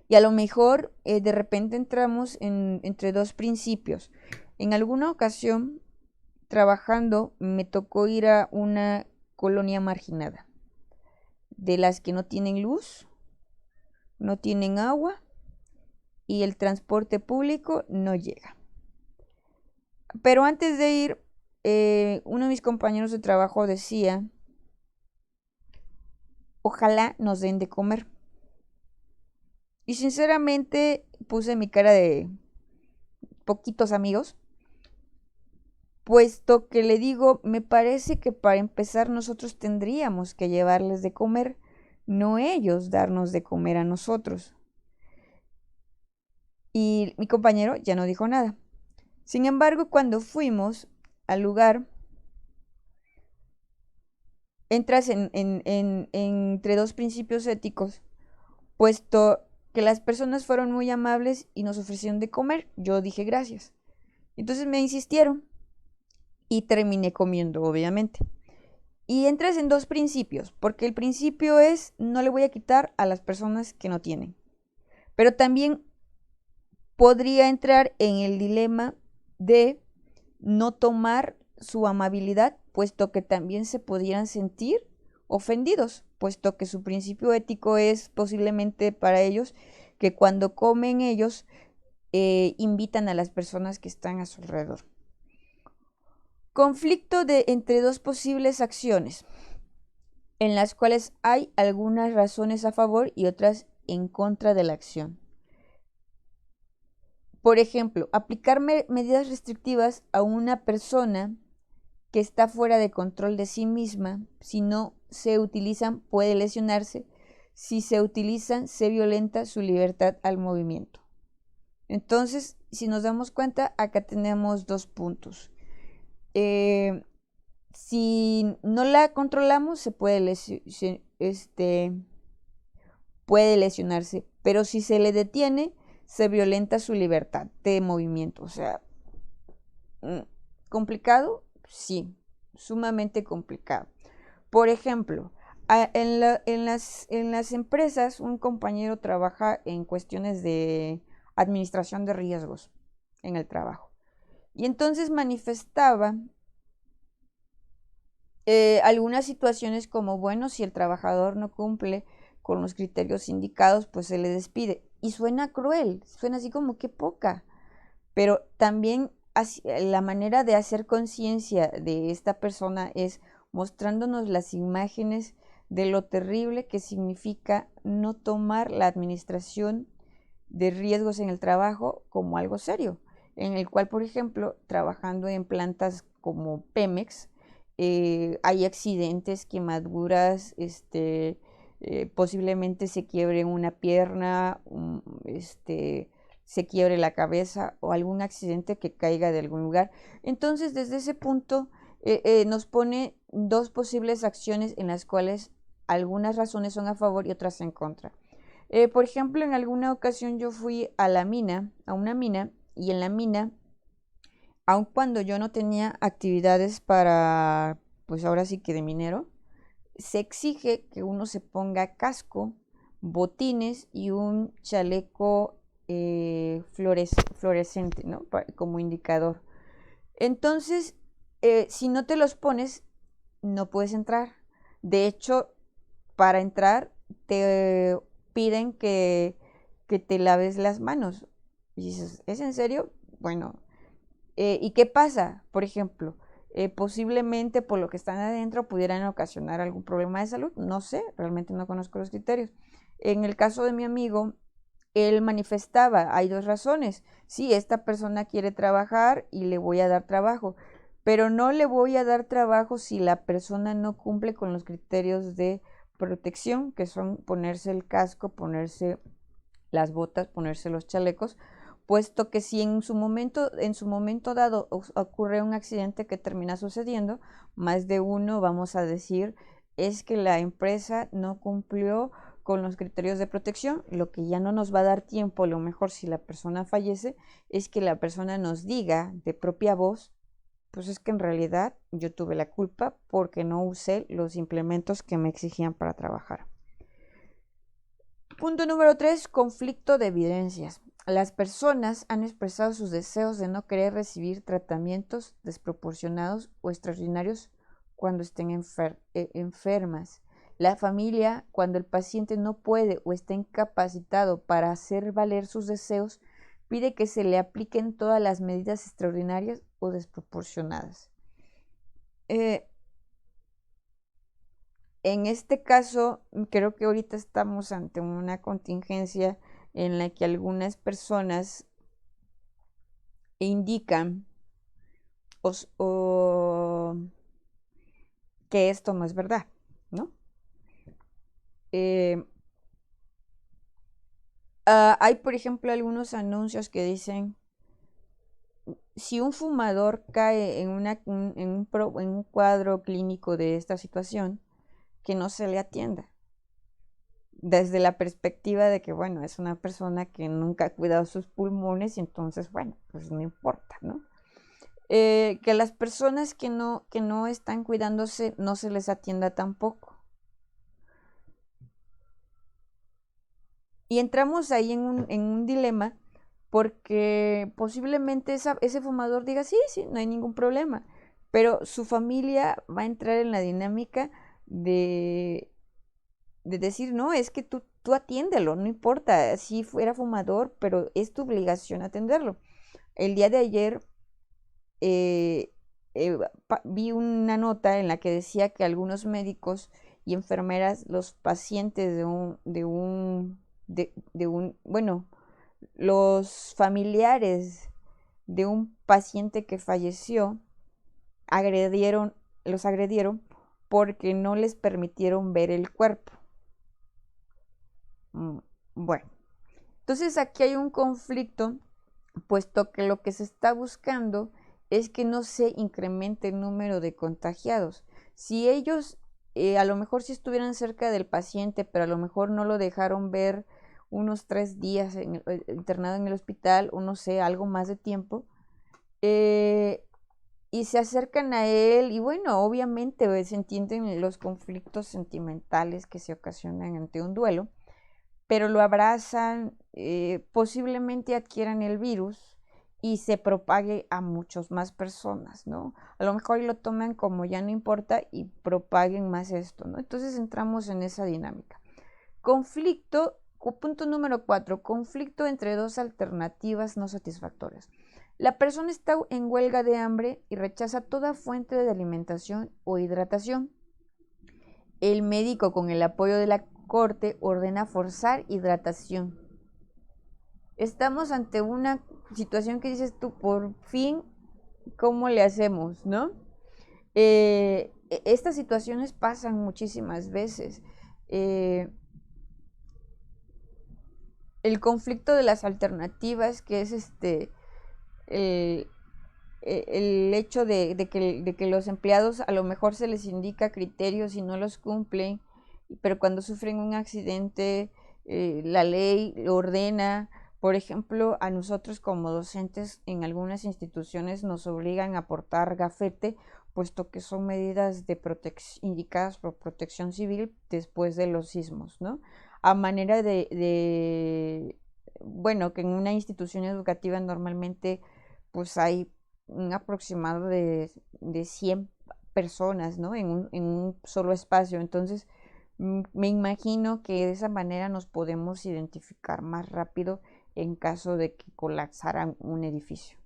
Y a lo mejor de repente entramos entre dos principios. En alguna ocasión, trabajando, me tocó ir a una colonia marginada, de las que no tienen luz, no tienen agua y el transporte público no llega. Pero antes de ir, uno de mis compañeros de trabajo decía, ojalá nos den de comer. Y sinceramente puse mi cara de poquitos amigos, puesto que le digo, me parece que para empezar nosotros tendríamos que llevarles de comer, no ellos darnos de comer a nosotros. Y mi compañero ya no dijo nada. Sin embargo, cuando fuimos al lugar, entras entre dos principios éticos, puesto que las personas fueron muy amables y nos ofrecieron de comer. Yo dije gracias. Entonces me insistieron y terminé comiendo, obviamente. Y entras en dos principios, porque el principio es no le voy a quitar a las personas que no tienen. Pero también podría entrar en el dilema de no tomar su amabilidad, puesto que también se pudieran sentir ofendidos, puesto que su principio ético es posiblemente para ellos que cuando comen ellos invitan a las personas que están a su alrededor. Conflicto entre dos posibles acciones, en las cuales hay algunas razones a favor y otras en contra de la acción. Por ejemplo, aplicar medidas restrictivas a una persona que está fuera de control de sí misma. Si no se utilizan, puede lesionarse. Si se utilizan, se violenta su libertad al movimiento. Entonces, si nos damos cuenta, acá tenemos dos puntos. Si no la controlamos, se puede puede lesionarse, pero si se le detiene, se violenta su libertad de movimiento. O sea, ¿complicado? Sí, sumamente complicado. Por ejemplo, en las empresas, un compañero trabaja en cuestiones de administración de riesgos en el trabajo. Y entonces manifestaba algunas situaciones como, bueno, si el trabajador no cumple con los criterios indicados, pues se le despide. Y suena cruel, suena así como que poca, pero también la manera de hacer conciencia de esta persona es mostrándonos las imágenes de lo terrible que significa no tomar la administración de riesgos en el trabajo como algo serio, en el cual, por ejemplo, trabajando en plantas como Pemex, hay accidentes, quemaduras, posiblemente se quiebre una pierna, se quiebre la cabeza o algún accidente que caiga de algún lugar. Entonces, desde ese punto, nos pone dos posibles acciones en las cuales algunas razones son a favor y otras en contra. Por ejemplo, en alguna ocasión yo fui a una mina, y en la mina, aun cuando yo no tenía actividades para, pues ahora sí que de minero, se exige que uno se ponga casco, botines y un chaleco fluorescente, ¿no? Como indicador. Entonces, si no te los pones, no puedes entrar. De hecho, para entrar, te piden que te laves las manos. Y dices, ¿es en serio? Bueno, ¿y qué pasa? Por ejemplo, posiblemente por lo que están adentro pudieran ocasionar algún problema de salud. No sé, realmente no conozco los criterios. En el caso de mi amigo, él manifestaba, hay dos razones. Sí, esta persona quiere trabajar y le voy a dar trabajo, pero no le voy a dar trabajo si la persona no cumple con los criterios de protección, que son ponerse el casco, ponerse las botas, ponerse los chalecos, puesto que si en su momento dado ocurre un accidente que termina sucediendo, más de uno vamos a decir es que la empresa no cumplió con los criterios de protección. Lo que ya no nos va a dar tiempo, a lo mejor si la persona fallece, es que la persona nos diga de propia voz, pues es que en realidad yo tuve la culpa porque no usé los implementos que me exigían para trabajar. Punto número 3, conflicto de evidencias. Las personas han expresado sus deseos de no querer recibir tratamientos desproporcionados o extraordinarios cuando estén enfermas. La familia, cuando el paciente no puede o está incapacitado para hacer valer sus deseos, pide que se le apliquen todas las medidas extraordinarias o desproporcionadas. En este caso, creo que ahorita estamos ante una contingencia en la que algunas personas indican o que esto no es verdad, ¿no? Hay, por ejemplo, algunos anuncios que dicen, si un fumador cae en un cuadro clínico de esta situación, que no se le atienda. Desde la perspectiva de que, bueno, es una persona que nunca ha cuidado sus pulmones y entonces, bueno, pues no importa, ¿no? Que las personas que no están cuidándose no se les atienda tampoco. Y entramos ahí en un dilema porque posiblemente ese fumador diga, sí, no hay ningún problema, pero su familia va a entrar en la dinámica de decir, no, es que tú atiéndelo, no importa si fuera fumador, pero es tu obligación atenderlo. El día de ayer eh, vi una nota en la que decía que algunos médicos y enfermeras, los pacientes bueno, los familiares de un paciente que falleció, los agredieron porque no les permitieron ver el cuerpo. Bueno, entonces aquí hay un conflicto, puesto que lo que se está buscando es que no se incremente el número de contagiados. Si ellos a lo mejor sí estuvieran cerca del paciente, pero a lo mejor no lo dejaron ver unos 3 días internado en el hospital, o no sé, algo más de tiempo, y se acercan a él, y bueno, obviamente se entienden los conflictos sentimentales que se ocasionan ante un duelo, pero lo abrazan, posiblemente adquieran el virus y se propague a muchas más personas, ¿no? A lo mejor lo toman como ya no importa y propaguen más esto, ¿no? Entonces entramos en esa dinámica. Punto número 4, conflicto entre dos alternativas no satisfactorias. La persona está en huelga de hambre y rechaza toda fuente de alimentación o hidratación. El médico, con el apoyo de la corte, ordena forzar hidratación. Estamos ante una situación que dices tú, por fin, ¿cómo le hacemos, no? Estas situaciones pasan muchísimas veces. El conflicto de las alternativas, que es el, el hecho de que los empleados a lo mejor se les indica criterios y no los cumplen, pero cuando sufren un accidente, la ley lo ordena. Por ejemplo, a nosotros como docentes en algunas instituciones nos obligan a portar gafete, puesto que son medidas de indicadas por Protección Civil después de los sismos, ¿no? A manera bueno, que en una institución educativa normalmente pues hay un aproximado de 100 personas, ¿no? En un solo espacio. Entonces, me imagino que de esa manera nos podemos identificar más rápido en caso de que colapsara un edificio.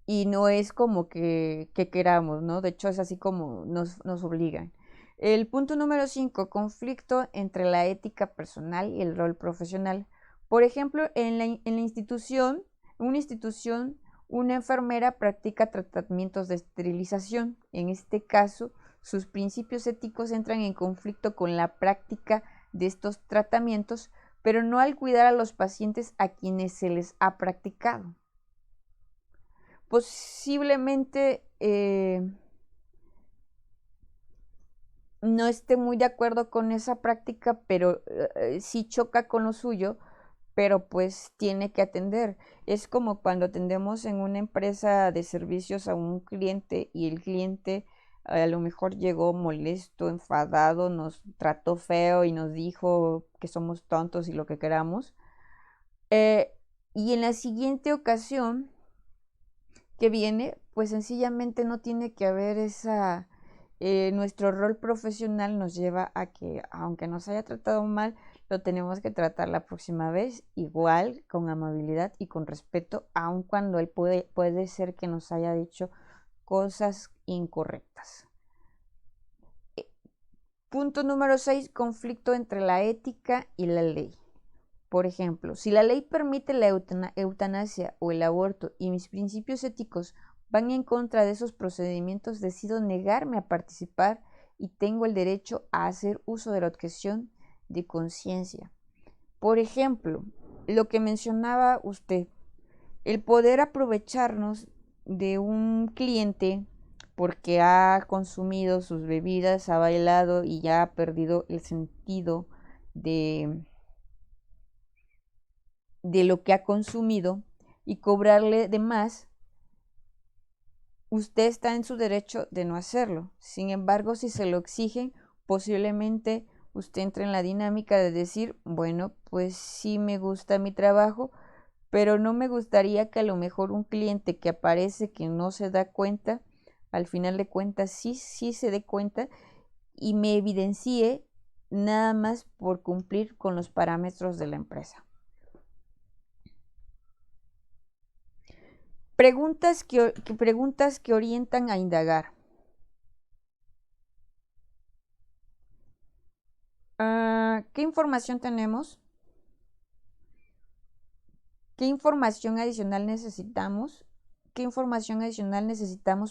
Y no es como que queramos, ¿no? De hecho, es así como nos obligan. El punto número 5, conflicto entre la ética personal y el rol profesional. Por ejemplo, en la institución, una institución, una enfermera practica tratamientos de esterilización. En este caso, sus principios éticos entran en conflicto con la práctica de estos tratamientos, pero no al cuidar a los pacientes a quienes se les ha practicado. Posiblemente no esté muy de acuerdo con esa práctica, pero sí choca con lo suyo, pero pues tiene que atender. Es como cuando atendemos en una empresa de servicios a un cliente y el cliente a lo mejor llegó molesto, enfadado, nos trató feo y nos dijo que somos tontos y lo que queramos. Eh, y en la siguiente ocasión que viene, pues sencillamente no tiene que haber esa... nuestro rol profesional nos lleva a que, aunque nos haya tratado mal, lo tenemos que tratar la próxima vez igual, con amabilidad y con respeto, aun cuando él puede ser que nos haya dicho cosas incorrectas. Eh, Punto número 6, conflicto entre la ética y la ley. Por ejemplo, si la ley permite la eutanasia o el aborto y mis principios éticos van en contra de esos procedimientos, decido negarme a participar y tengo el derecho a hacer uso de la objeción de conciencia. Por ejemplo, lo que mencionaba usted, el poder aprovecharnos de un cliente porque ha consumido sus bebidas, ha bailado y ya ha perdido el sentido de lo que ha consumido y cobrarle de más, usted está en su derecho de no hacerlo. Sin embargo, si se lo exigen, posiblemente usted entre en la dinámica de decir, bueno, pues sí me gusta mi trabajo, pero no me gustaría que a lo mejor un cliente que aparece que no se da cuenta, al final de cuentas sí se dé cuenta y me evidencie nada más por cumplir con los parámetros de la empresa. Preguntas que orientan a indagar. ¿Qué información tenemos? ¿Qué información adicional necesitamos? ¿Qué información adicional necesitamos